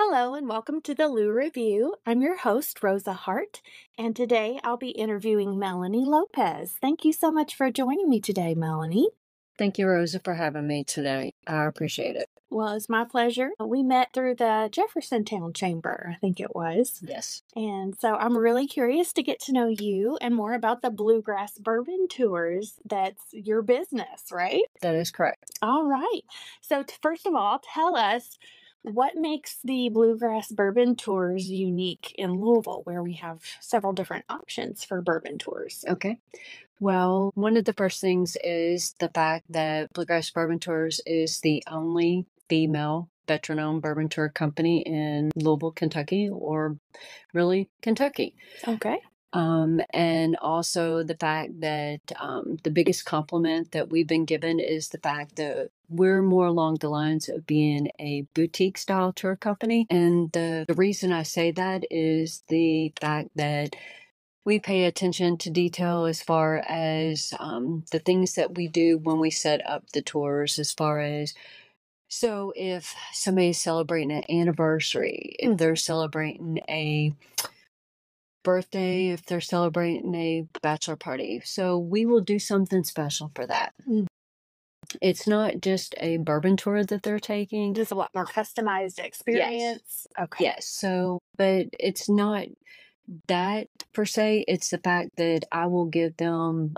Hello and welcome to the Lou Review. I'm your host, Rosa Hart, and today I'll be interviewing Melanie Lopez. Thank you so much for joining me today, Melanie. Thank you, Rosa, for having me today. I appreciate it. Well, it's my pleasure. We met through the Jeffersontown Chamber, I think it was. Yes, And so I'm really curious to get to know you and more about the Bluegrass Bourbon Tours. That's your business, right? that is correct. All right. So, first of all, tell us what makes the Bluegrass Bourbon Tours unique in Louisville, where we have several different options for bourbon tours. Okay. Well, one of the first things is the fact that Bluegrass Bourbon Tours is the only female veteran owned bourbon tour company in Louisville, Kentucky, or really Kentucky. Okay. And also the fact that the biggest compliment that we've been given is the fact that we're more along the lines of being a boutique style tour company. And the reason I say that is the fact that we pay attention to detail as far as the things that we do when we set up the tours, as far as so if somebody's celebrating an anniversary, if they're celebrating a birthday, if they're celebrating a bachelor party. So we will do something special for that. Mm. It's not just a bourbon tour that they're taking. Just a lot more customized experience. Okay. Yes. So, but it's not that per se. It's the fact that I will give them,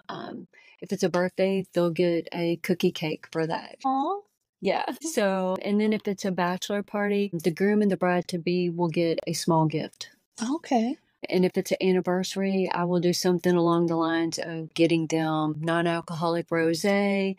if it's a birthday, they'll get a cookie cake for that. Aw. Yeah. So, and then if it's a bachelor party, the groom and the bride to be will get a small gift. Okay. And if it's an anniversary, I will do something along the lines of getting them non-alcoholic rosé,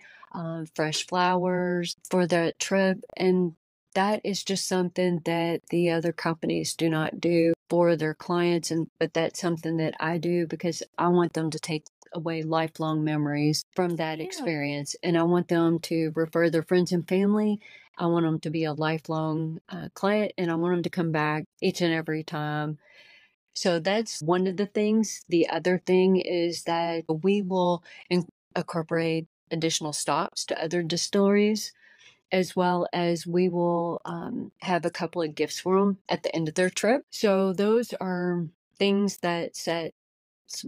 fresh flowers for the trip. And that is just something that the other companies do not do for their clients. But that's something that I do because I want them to take away lifelong memories from that Yeah. experience. And I want them to refer their friends and family. I want them to be a lifelong client, and I want them to come back each and every time. So that's one of the things. The other thing is that we will incorporate additional stops to other distilleries, as well as we will have a couple of gifts for them at the end of their trip. So those are things that set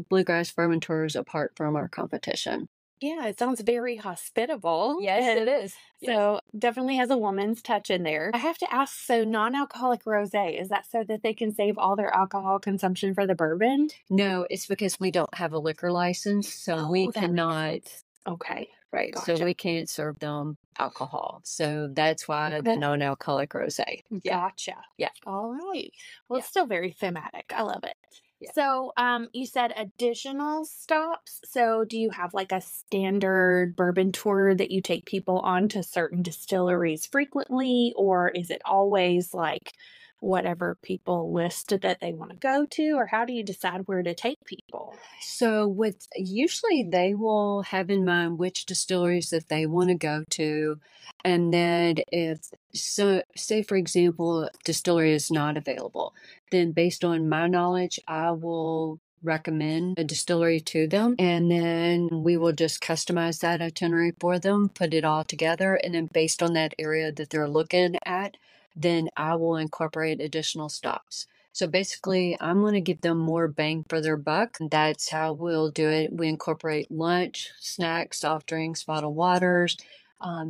Bluegrass Bourbon Tours apart from our competition. Yeah, it sounds very hospitable. Yes, it is. So definitely has a woman's touch in there. I have to ask, so non-alcoholic rosé, is that so that they can save all their alcohol consumption for the bourbon? No, it's because we don't have a liquor license, so we Oh, that makes cannot. sense. Okay. Right. So Gotcha. we can't serve them alcohol. So that's why the That non-alcoholic rosé. Yeah. Gotcha. Yeah. All right. Well, Yeah. it's still very thematic. I love it. Yeah. So, you said additional stops. So, do you have like a standard bourbon tour that you take people on to certain distilleries frequently, or is it always like whatever people list that they want to go to, or how do you decide where to take people? So with usually they will have in mind which distilleries that they want to go to. And then if so say for example, distillery is not available, then based on my knowledge, I will recommend a distillery to them, and then we will just customize that itinerary for them, put it all together, and then based on that area that they're looking at, then I will incorporate additional stops. So basically, I'm going to give them more bang for their buck. That's how we'll do it. We incorporate lunch, snacks, soft drinks, bottled waters,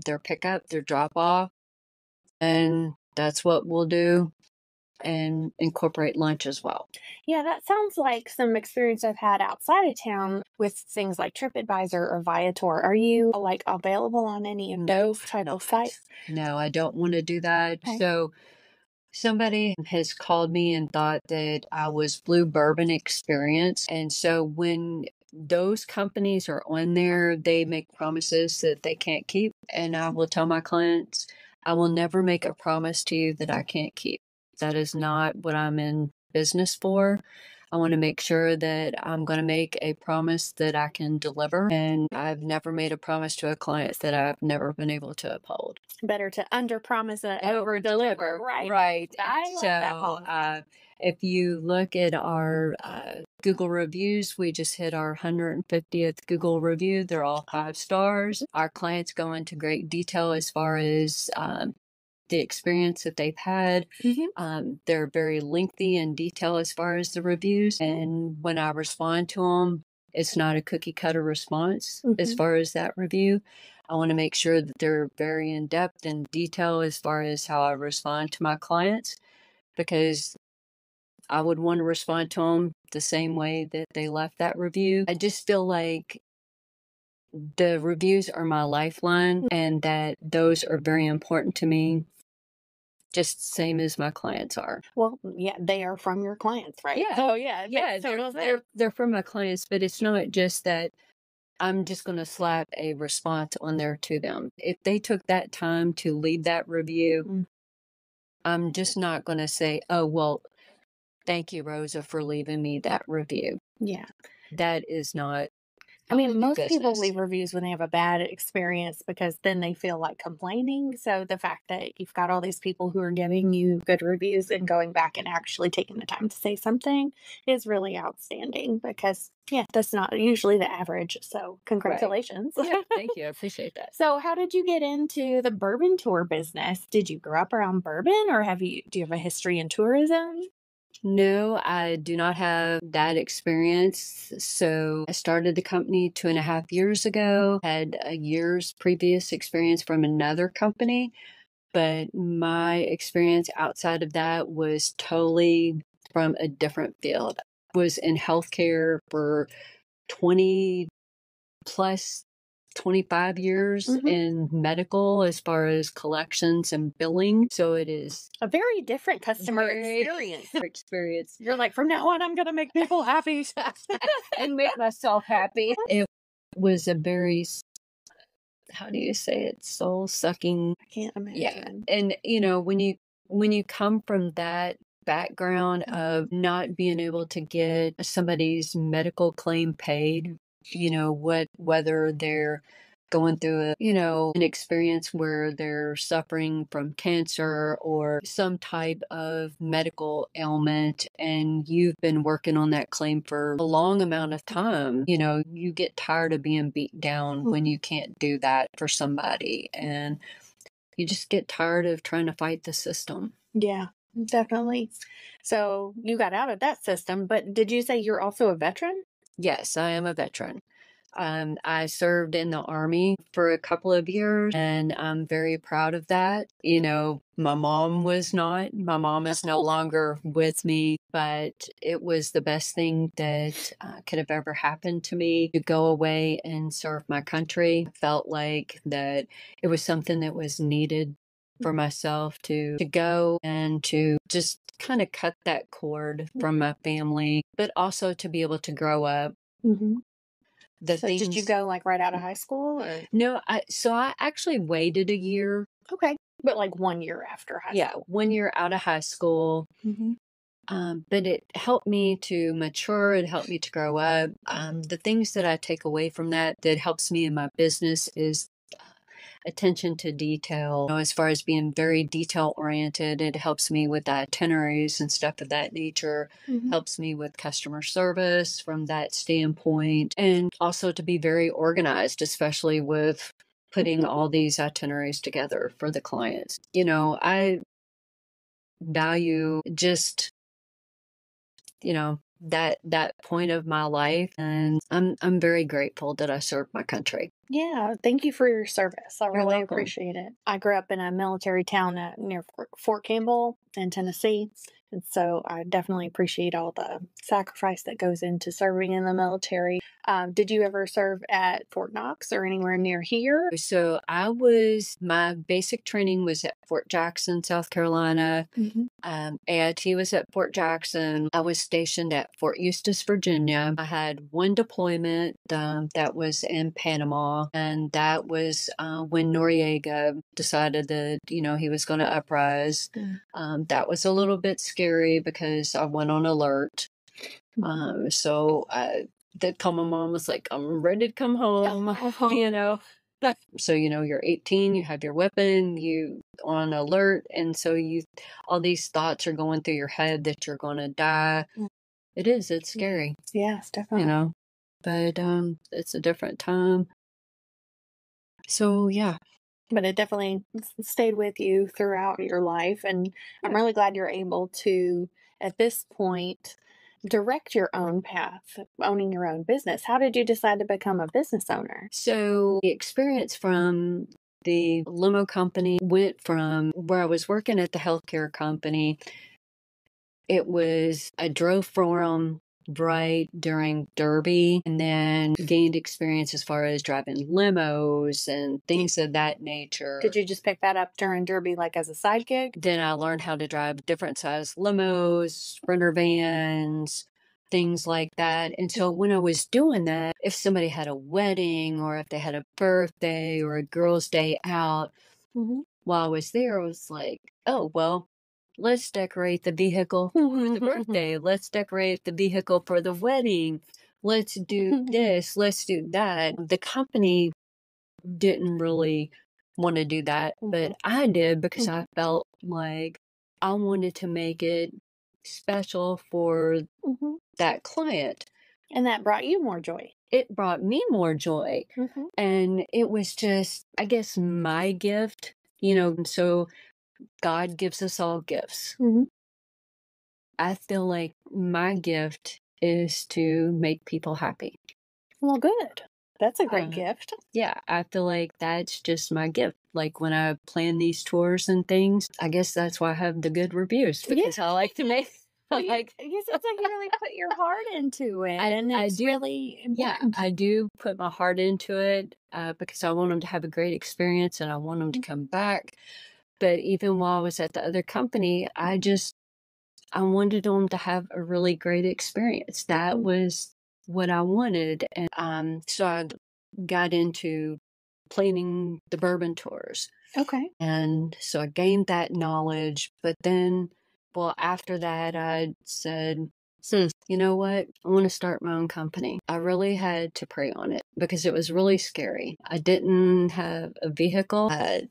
their pickup, their drop off, and that's what we'll do, and incorporate lunch as well. Yeah, that sounds like some experience I've had outside of town with things like TripAdvisor or Viator. Are you like available on any of those type of sites? No, I don't want to do that. Okay. So somebody has called me and thought that I was Blue Bourbon Experience. And so when those companies are on there, they make promises that they can't keep. And I will tell my clients, I will never make a promise to you that I can't keep. That is not what I'm in business for. I want to make sure that I'm going to make a promise that I can deliver. And I've never made a promise to a client that I've never been able to uphold. Better to under promise and over deliver. Right. Right. I love that So, one. if you look at our Google reviews, we just hit our 150th Google review. They're all 5 stars. Our clients go into great detail as far as the experience that they've had. Mhm. They're very lengthy in detail as far as the reviews. And when I respond to them, it's not a cookie cutter response as Mhm. far as that review. I want to make sure that they're very in depth and detail as far as how I respond to my clients, because I would want to respond to them the same way that they left that review. I just feel like the reviews are my lifeline and that those are very important to me, just same as my clients are. Well, yeah, they are from your clients, right? Yeah. So, yeah, it Yeah, makes total sense. they're from my clients, but it's not just that I'm just going to slap a response on there to them. If they took that time to leave that review, Mm, I'm just not going to say, "Oh, well, thank you, Rosa, for leaving me that review." yeah. That is not I how we mean, do most people business. leave reviews when they have a bad experience because then they feel like complaining. So the fact that you've got all these people who are giving you good reviews and going back and actually taking the time to say something is really outstanding because, yeah, that's not usually the average. So Right. congratulations. Yeah, thank you. I appreciate that. So how did you get into the bourbon tour business? Did you grow up around bourbon or do you have a history in tourism? No, I do not have that experience. So I started the company 2.5 years ago, had a year's previous experience from another company, but my experience outside of that was totally from a different field. I was in healthcare for 20 plus 25 years Hmm. in medical as far as collections and billing. So it is A very different customer very experience. experience You're like, from now on, I'm going to make people happy. and make myself happy. It was a very, how do you say it, soul sucking. I can't Yeah. imagine. And when you come from that background of not being able to get somebody's medical claim paid, whether they're going through an experience where they're suffering from cancer or some type of medical ailment, and you've been working on that claim for a long amount of time, you get tired of being beat down when you can't do that for somebody, and you just get tired of trying to fight the system. Yeah, definitely. So you got out of that system, but did you say you're also a veteran? Yes, I am a veteran. I served in the Army for a couple of years, and I'm very proud of that. My mom was not. My mom is no longer with me, but it was the best thing that could have ever happened to me to go away and serve my country. I felt like that it was something that was needed for myself to go and to just kind of cut that cord from my family, but also to be able to grow up Hmm. the So did you things. go like right out of high school or? No, I actually waited a year. Okay. But like 1 year after high Yeah, school. 1 year out of high school. Hmm. But it helped me to mature. It helped me to grow up. The things that I take away from that helps me in my business is attention to detail. As far as being very detail oriented, it helps me with itineraries and stuff of that nature. Hmm. Helps me with customer service from that standpoint, and also to be very organized, especially with putting all these itineraries together for the clients. I value just that point of my life, and I'm very grateful that I served my country. Yeah, thank you for your service. I You're really welcome. appreciate it. I grew up in a military town near Fort Campbell in Tennessee. And so I definitely appreciate all the sacrifice that goes into serving in the military. Did you ever serve at Fort Knox or anywhere near here? So my basic training was at Fort Jackson, South Carolina. Hmm. AIT was at Fort Jackson. I was stationed at Fort Eustis, Virginia. I had one deployment that was in Panama, and that was when Noriega decided that, he was going to uprise. Mm. That was a little bit scary because I went on alert. So that call my mom was like, I'm ready to come home, you know. So, you're 18, you have your weapon, you on alert, and so all these thoughts are going through your head that you're going to die. Mm. It's scary, Yes, you definitely. know, but it's a different time. So, yeah. But it definitely stayed with you throughout your life, and I'm Yeah. really glad you're able to, at this point, direct your own path, owning your own business. How did you decide to become a business owner? So the experience from the limo company went from where I was working at the healthcare company. I drove for them right during Derby and then gained experience as far as driving limos and things of that nature. Did you just pick that up during Derby, like as a side gig? Then I learned how to drive different size limos, sprinter vans, things like that. And so when I was doing that, if somebody had a wedding or if they had a birthday or a girl's day out, Hmm. while I was there, I was like, oh, well, let's decorate the vehicle for the birthday. Let's decorate the vehicle for the wedding. Let's do this. Let's do that. The company didn't really want to do that, but I did because I felt like I wanted to make it special for Hmm. that client. And that brought you more joy. It brought me more joy. Hmm. And it was just, I guess, my gift, so God gives us all gifts. Hmm. I feel like my gift is to make people happy. Well, good. That's a great Uh, gift. yeah, I feel like that's just my gift. Like when I plan these tours and things, I guess that's why I have the good reviews Yeah. because I like to make, I Well, like, you sounds like you really put your heart into it, and I it's do, really yeah, important. I do put my heart into it because I want them to have a great experience and I want them to come back. But even while I was at the other company, I wanted them to have a really great experience. That Mhm. was what I wanted. And so I got into planning the bourbon tours. Okay. And so I gained that knowledge. But then, well, after that, I said, you know what? I want to start my own company. I really had to pray on it because it was really scary. I didn't have a vehicle. I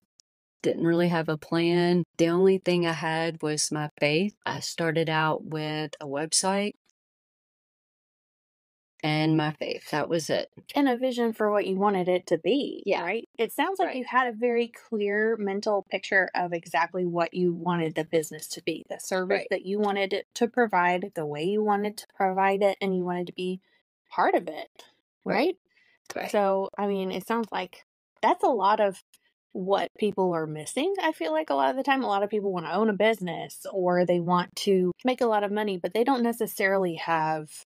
didn't really have a plan. The only thing I had was my faith. I started out with a website and my faith. That was it. And a vision for what you wanted it to be, Yeah, right? It sounds like right. you had a very clear mental picture of exactly what you wanted the business to be, the service Right. that you wanted it to provide, the way you wanted to provide it, and you wanted to be part of it, Right. right? Right. So, I mean, it sounds like that's a lot of what people are missing. I feel like a lot of the time, a lot of people want to own a business or they want to make a lot of money, but they don't necessarily have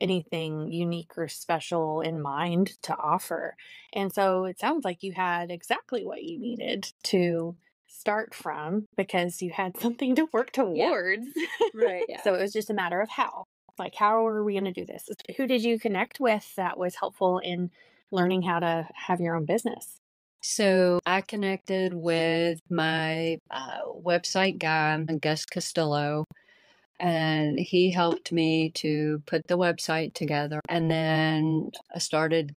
anything unique or special in mind to offer. And so it sounds like you had exactly what you needed to start from because you had something to work Yeah. towards. Right. Yeah. So it was just a matter of how. Like, how are we going to do this? Who did you connect with that was helpful in learning how to have your own business? So I connected with my website guy, Gus Castillo, and he helped me to put the website together. And then I started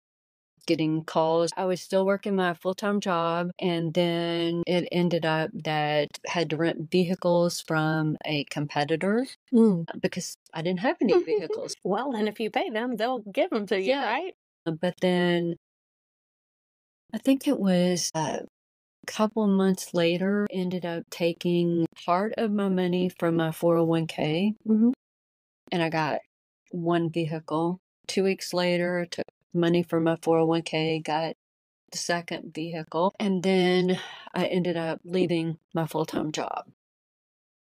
getting calls. I was still working my full time job, and then it ended up that I had to rent vehicles from a competitor because I didn't have any vehicles. Well, and if you pay them, they'll give them to you, Yeah. right? But then I think it was a couple months later, ended up taking part of my money from my 401k Hmm. and I got one vehicle. 2 weeks later, I took money from my 401k, got the second vehicle, and then I ended up leaving my full time job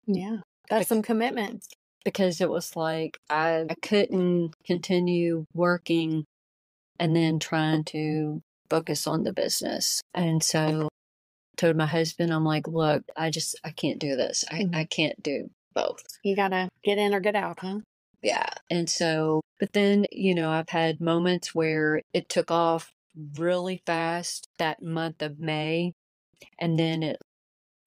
Yeah, that's some commitment. because it was like I couldn't continue working and then trying to focus on the business. And so I told my husband, I'm like, look, I can't do this. I can't do both. You gotta get in or get out, huh? Yeah. And so, but then, I've had moments where it took off really fast that month of May, and then it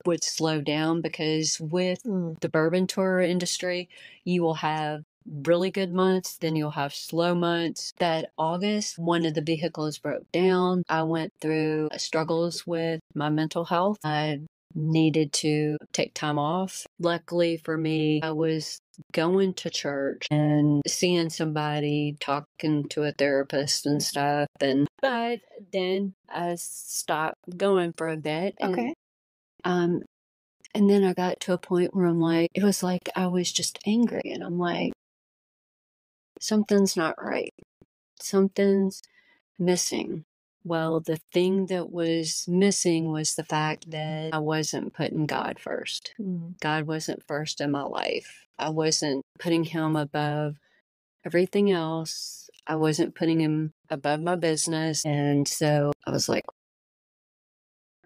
would slow down because with Mm. the bourbon tour industry, you will have really good months, then you'll have slow months. That August, one of the vehicles broke down. I went through struggles with my mental health. I needed to take time off. Luckily for me, I was going to church and seeing somebody, talking to a therapist and stuff. But then I stopped going for a bit. Okay. Um, and then I got to a point where I'm like, it was like I was just angry. And I'm like, something's not right. Something's missing. Well, the thing that was missing was the fact that I wasn't putting God first. God wasn't first in my life. I wasn't putting Him above everything else. I wasn't putting Him above my business. And so I was like,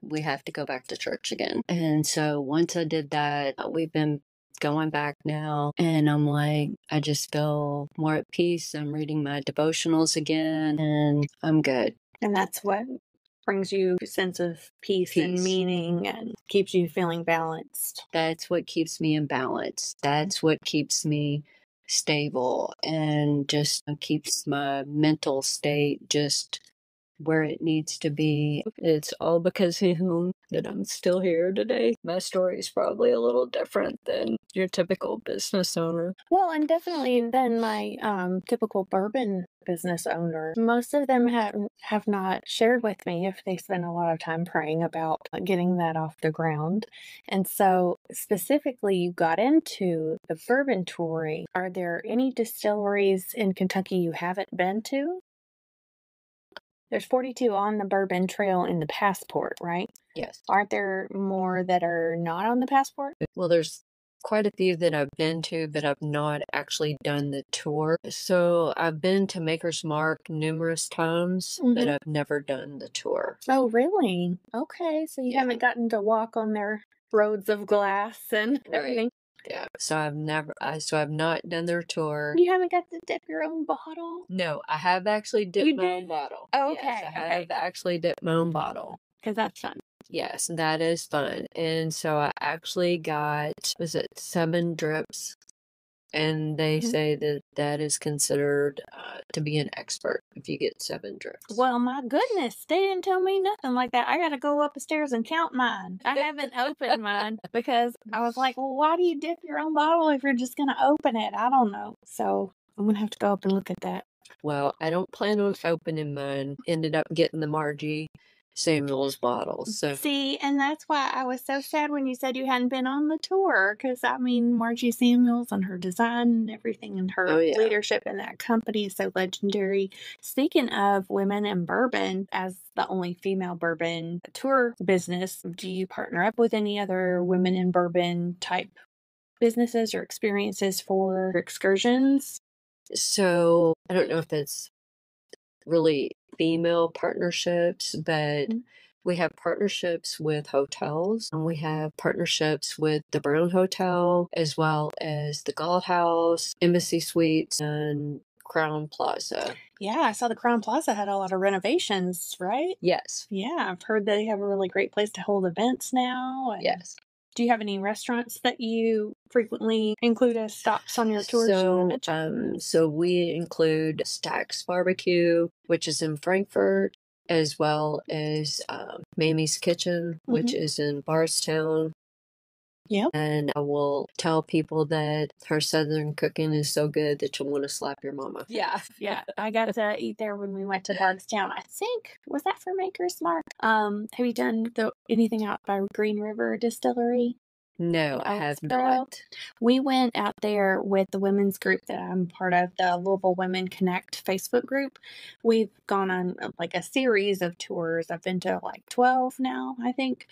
we have to go back to church again. And so once I did that, we've been going back now. And I'm like, I just feel more at peace. I'm reading my devotionals again and I'm good. And that's what brings you a sense of peace and Peace. meaning and keeps you feeling balanced. That's what keeps me in balance. That's what keeps me stable and just keeps my mental state just where it needs to be. It's all because of Him that I'm still here today. My story is probably a little different than your typical business owner. Well, and definitely than my typical bourbon business owner. Most of them have not shared with me if they spend a lot of time praying about getting that off the ground. And so specifically you got into the bourbon touring. Are there any distilleries in Kentucky you haven't been to? There's 42 on the Bourbon Trail in the Passport, right? Yes. Aren't there more that are not on the Passport? Well, there's quite a few that I've been to, but I've not actually done the tour. So I've been to Maker's Mark numerous times, but I've never done the tour. Oh, really? Okay, so you haven't gotten to walk on their roads of glass and everything. Yeah. So I've not done their tour. You haven't got to dip your own bottle? No, I have actually dipped my own bottle. Oh, Yes, okay, I okay. have actually dipped my own bottle. Because that's fun. Yes, that is fun. And so I actually got, was it 7 drips? And they say that that is considered to be an expert if you get 7 drips. Well, my goodness, they didn't tell me nothing like that. I got to go upstairs and count mine. I haven't opened mine because I was like, well, why do you dip your own bottle if you're just going to open it? I don't know. So I'm going to have to go up and look at that. Well, I don't plan on opening mine. Ended up getting the Margie Samuels bottles. So see, and that's why I was so sad when you said you hadn't been on the tour. Because I mean, Margie Samuels and her design and everything, and her leadership in that company is so legendary. Speaking of women in bourbon, as the only female bourbon tour business, do you partner up with any other women in bourbon type businesses or experiences for excursions? So I don't know if it's really female partnerships, but we have partnerships with hotels, and we have partnerships with the Brown Hotel, as well as the Galt House, Embassy Suites, and Crown Plaza. Yeah, I saw the Crown Plaza had a lot of renovations, right? Yes. Yeah, I've heard they have a really great place to hold events now. Yes. Do you have any restaurants that you frequently include as stops on your tours? So we include Stack's Barbecue, which is in Frankfurt, as well as Mamie's Kitchen, which is in Bardstown. Yep. And I will tell people that her Southern cooking is so good that you'll want to slap your mama. Yeah. I got to eat there when we went to Bardstown. I think, was that for Maker's Mark? Have you done anything out by Green River Distillery? No, I have not. We went out there with the women's group that I'm part of, the Louisville Women Connect Facebook group. We've gone on like a series of tours. I've been to like 12 now, I think.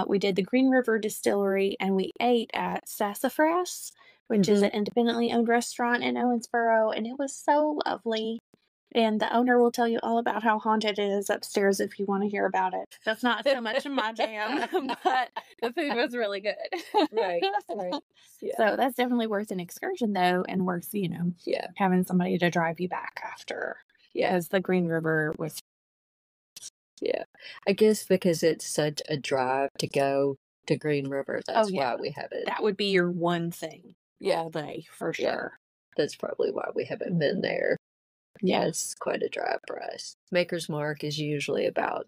We did the Green River Distillery and we ate at Sassafras, which is an independently owned restaurant in Owensboro, and it was so lovely. And the owner will tell you all about how haunted it is upstairs if you want to hear about it. That's not so much my jam, but the food was really good. Right. Yeah. So that's definitely worth an excursion, though, and worth, having somebody to drive you back after. Yeah. Because the Green River was. Yeah. I guess because it's such a drive to go to Green River, that's why we have it. That would be your one thing. All day, for sure. That's probably why we haven't been there. Yeah, it's quite a drive for us. Maker's Mark is usually about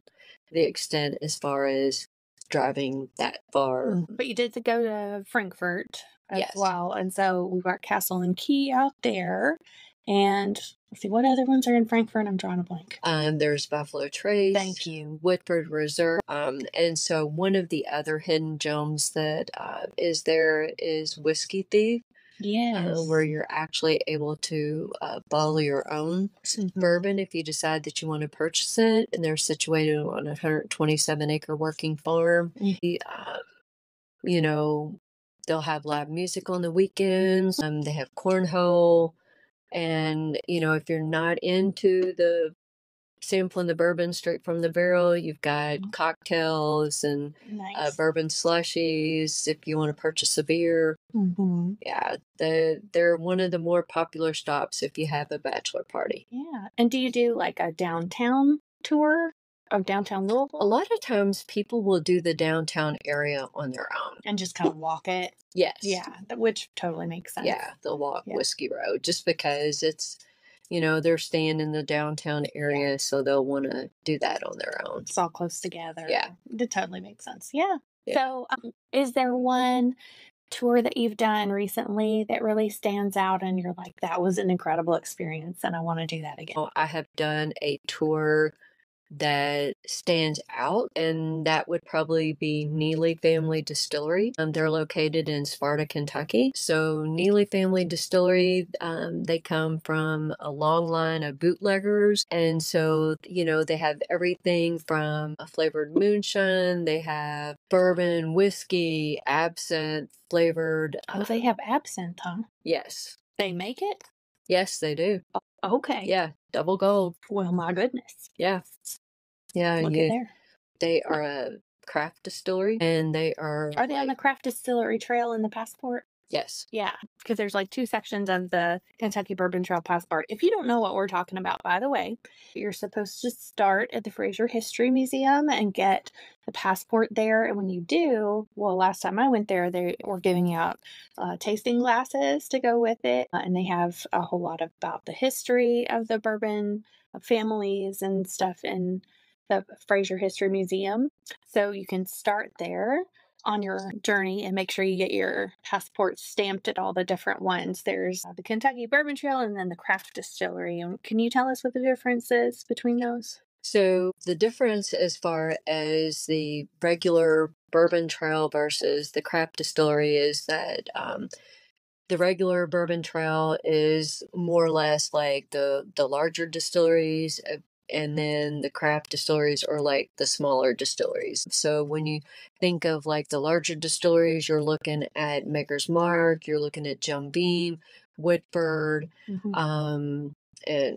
the extent as far as driving that far. But you did go to Frankfurt as Yes. well, and so we've got Castle and Key out there, and let's see, what other ones are in Frankfurt? I'm drawing a blank. There's Buffalo Trace. Thank you. Woodford Reserve. And so one of the other hidden gems that is there is Whiskey Thief, Yes. where you're actually able to bottle your own bourbon if you decide that you want to purchase it. And they're situated on a 127-acre working farm. You know, they'll have live music on the weekends. They have cornhole. And, if you're not into the sampling the bourbon straight from the barrel, you've got cocktails and Nice. bourbon slushies if you want to purchase a beer. Yeah, they're one of the more popular stops if you have a bachelor party. Yeah. And do you do like a downtown tour of downtown A Louisville lot of times people will do the downtown area on their own. and just kind of walk it? Yes. Yeah, which totally makes sense. Yeah, they'll walk Yeah. Whiskey Road just because it's, they're staying in the downtown area, so they'll want to do that on their own. It's all close together. Yeah. It totally makes sense. Yeah. Yeah. So, is there one tour that you've done recently that really stands out and you're like, that was an incredible experience and I want to do that again? I have done a tour that stands out, and that would probably be Neely Family Distillery. They're located in Sparta, Kentucky. So Neely Family Distillery, they come from a long line of bootleggers, and so they have everything from a flavored moonshine. They have bourbon, whiskey, absinthe flavored. Oh, they have absinthe, huh? Yes, They make it? yes, they do. Okay. Yeah, double gold. Well, my goodness. Yeah, yeah. Look at there. They are a craft distillery, and they are. Are they on the craft distillery trail in the passport? Yes. Yeah, because there's like 2 sections of the Kentucky Bourbon Trail passport. If you don't know what we're talking about, by the way, you're supposed to start at the Fraser History Museum and get the passport there. And when you do, well, last time I went there, they were giving out tasting glasses to go with it. And they have a whole lot about the history of the bourbon families and stuff in the Fraser History Museum. So you can start there on your journey and make sure you get your passport stamped at all the different ones. There's the Kentucky Bourbon Trail and then the craft distillery. And can you tell us what the difference is between those? So the difference as far as the regular bourbon trail versus the craft distillery is that the regular bourbon trail is more or less like the larger distilleries, and then the craft distilleries are like the smaller distilleries. So when you think of like the larger distilleries, you're looking at Maker's Mark, you're looking at Jim Beam, Woodford, and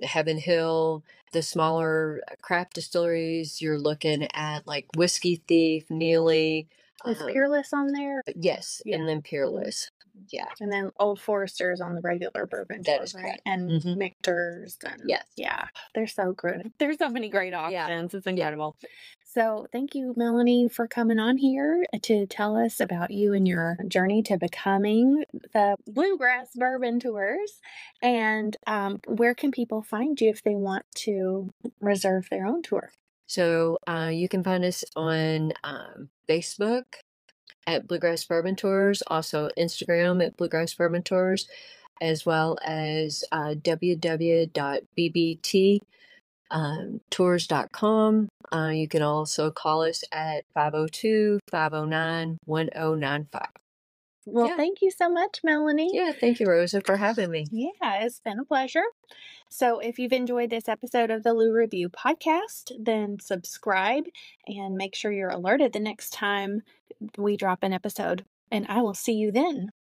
Heaven Hill. The smaller craft distilleries, you're looking at like Whiskey Thief, Neely. Is Peerless on there? Yes, Yeah. and then Peerless. Yeah. And then Old Forester's on the regular bourbon That trail, is right? correct. And Mhm. Michter's. And Yes. yeah, they're so good. There's so many great Yeah. options. It's incredible. So thank you, Melanie, for coming on here to tell us about you and your journey to becoming the Bluegrass Bourbon Tours. And where can people find you if they want to reserve their own tour? So you can find us on Facebook at Bluegrass Bourbon Tours, also Instagram at Bluegrass Bourbon Tours, as well as www.bbt tours.com. You can also call us at 502-509-1095. Well, Yeah. thank you so much, Melanie. Yeah, thank you, Rosa, for having me. Yeah, it's been a pleasure. So if you've enjoyed this episode of the Lou Review podcast, then subscribe and make sure you're alerted the next time we drop an episode. And I will see you then.